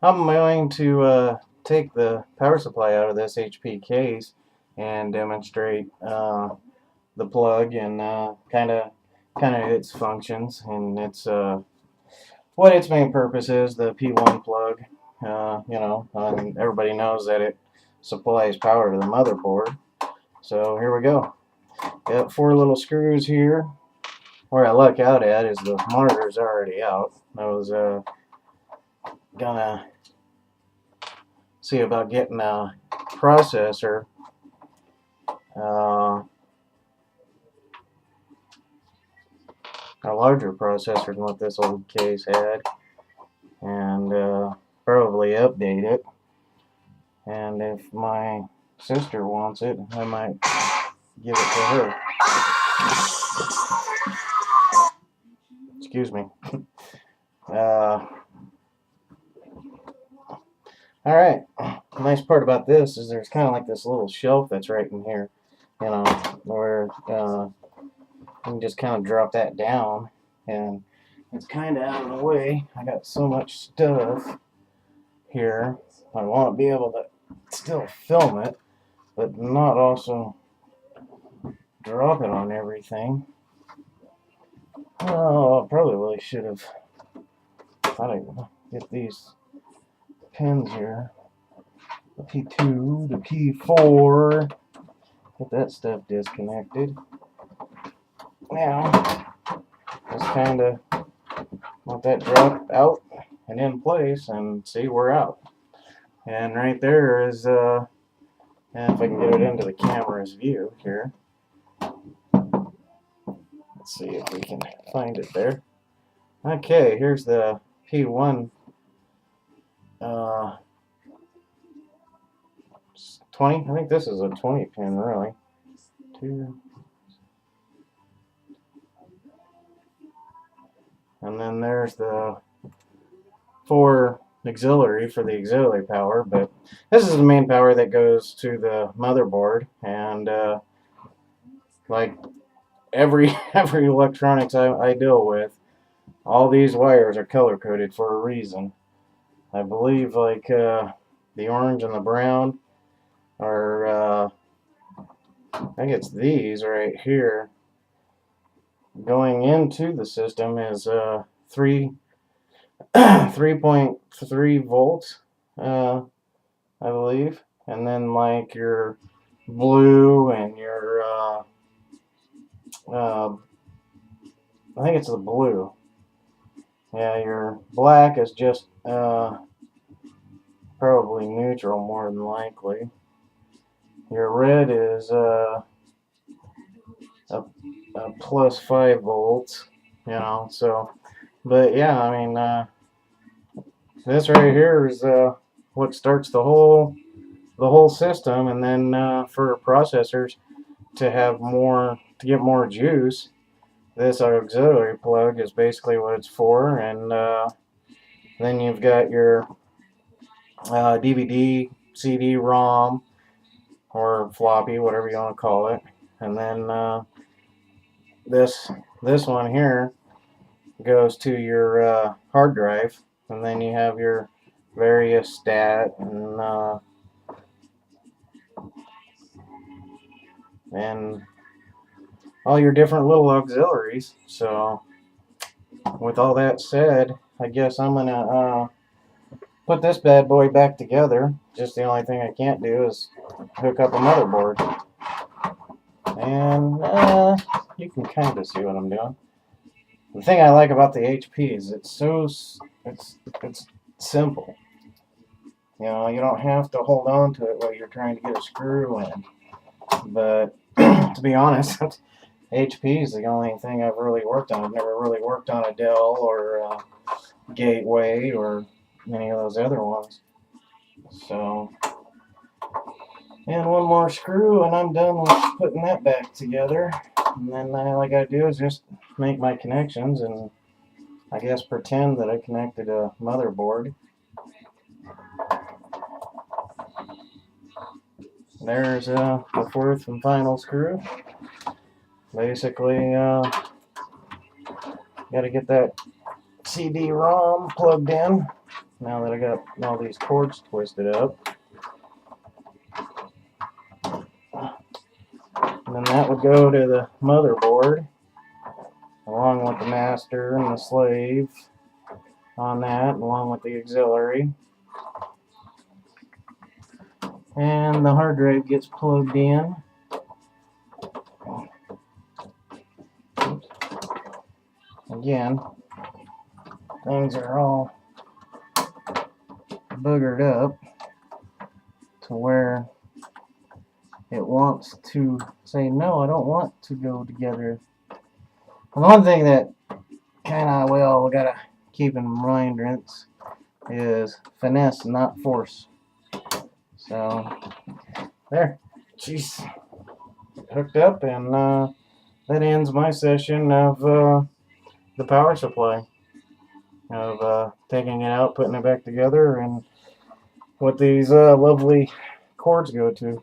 I'm going to take the power supply out of this HP case and demonstrate the plug and kind of its functions and its what its main purpose is. The P1 plug, everybody knows that it supplies power to the motherboard. So here we go. Got 4 little screws here. Where I luck out at is the monitor's already out. I was gonna see about getting a processor. A larger processor than what this old case had, and probably update it. And if my sister wants it, I might give it to her. Excuse me. Alright, the nice part about this is there's kind of like this little shelf that's right in here, where you can just kind of drop that down, and it's kind of out of the way. I got so much stuff here. I want to be able to still film it, but not also drop it on everything. Oh, I probably really should have thought I'd get these pins here. The P2, the P4. Get that stuff disconnected. Now, just kind of let that drop out and in place, and see we're out. And right there is, and if I can get it into the camera's view here. Let's see if we can find it there. Okay, here's the P1 20. I think this is a 20 pin, really. 2. And then there's the 4 auxiliary for the auxiliary power, but this is the main power that goes to the motherboard. And like every electronics I deal with, all these wires are color coded for a reason. I believe like the orange and the brown are I think it's these right here. Going into the system is 3.3 volts, I believe, and then like your blue and your I think it's the blue. Yeah, your black is just probably neutral more than likely. Your red is a plus 5 volts, so, but yeah, I mean, this right here is what starts the whole system. And then for processors to have more, to get more juice, this auxiliary plug is basically what it's for. And then you've got your DVD, CD, ROM, or floppy, whatever you want to call it. And then this one here goes to your hard drive, and then you have your various stat and all your different little auxiliaries. So with all that said, I guess I'm gonna put this bad boy back together. Just the only thing I can't do is hook up a motherboard. And you can kind of see what I'm doing. The thing I like about the HP is it's simple. You don't have to hold on to it while you're trying to get a screw in. But to be honest, HP is the only thing I've really worked on. I've never really worked on a Dell or Gateway or any of those other ones. So, and one more screw and I'm done with putting that back together. And then all I gotta do is just make my connections and I guess pretend that I connected a motherboard. There's the 4th and final screw. Basically, gotta get that CD-ROM plugged in, now that I got all these cords twisted up. And then that would go to the motherboard, along with the master and the slave on that, along with the auxiliary. And the hard drive gets plugged in. Oops. Again, things are all boogered up to where it wants to say, no, I don't want to go together. And one thing that kind of, well, we gotta keep in mind, Rinse, is finesse, not force. So, there. Jeez. Hooked up, and that ends my session of the power supply. Of taking it out, putting it back together, and what these lovely cords go to.